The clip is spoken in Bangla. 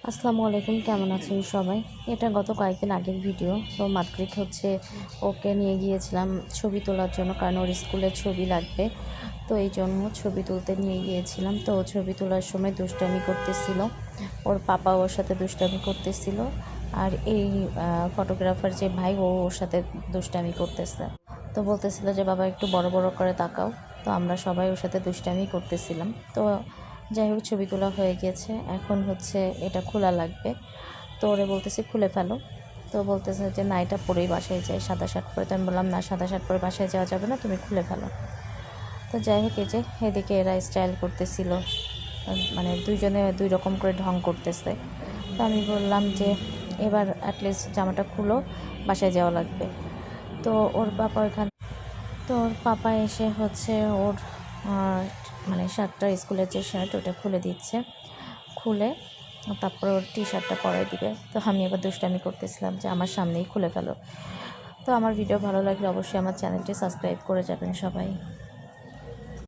আসসালামু আলাইকুম, কেমন আছেন সবাই? এটা গত কয়েকদিন আগের ভিডিও। তো মার্কেট ওকে নিয়ে গিয়েছিলাম ছবি তোলার জন্য, কারণ ওর স্কুলের ছবি লাগবে। তো এই জন্য ছবি তুলতে নিয়ে গিয়েছিলাম। তো ছবি তোলার সময় দুষ্টামি করতেছিল, ওর পাপা ওর সাথে দুষ্টামি করতেছিল, আর এই ফটোগ্রাফার যে ভাই ওর সাথে দুষ্টামি করতেছে। তো বলতেছিল যে বাবা একটু বড় বড় করে তাকাও। তো আমরা সবাই ওর সাথে দুষ্টামি করতেছিলাম। তো যাই হোক, ছবি তোলা হয়ে গেছে। এখন এটা খোলা লাগবে। তো ওরে বলতেছি খুলে ফেলো। তো বলতেছে যে না, এটা পরেই বাসায় যাই, সাদা শার্ট পরে। তো আমি বললাম না, সাদা শার্ট পরে বাসায় যাওয়া যাবে না, তুমি খুলে ফেলো। তো যাই হোক, এদিকে এরা স্টাইল করতেছিল, মানে দুইজনে দুই রকম করে ঢং করতেছে। তো আমি বললাম যে এবার অ্যাটলিস্ট জামাটা খুলো, বাসায় যাওয়া লাগবে। তো ওর পাপা এসে ওর মানে শার্টটা, স্কুলের যে শার্ট, ওটা খুলে দিচ্ছে। খুলে তারপর ওর টি শার্টটা পরাই দিবে। তো আমি এবার দুষ্টামি করতেছিলাম যে আমার সামনেই খুলে ফেলো। তো আমার ভিডিও ভালো লাগলে অবশ্যই আমার চ্যানেলটি সাবস্ক্রাইব করে যাবেন সবাই।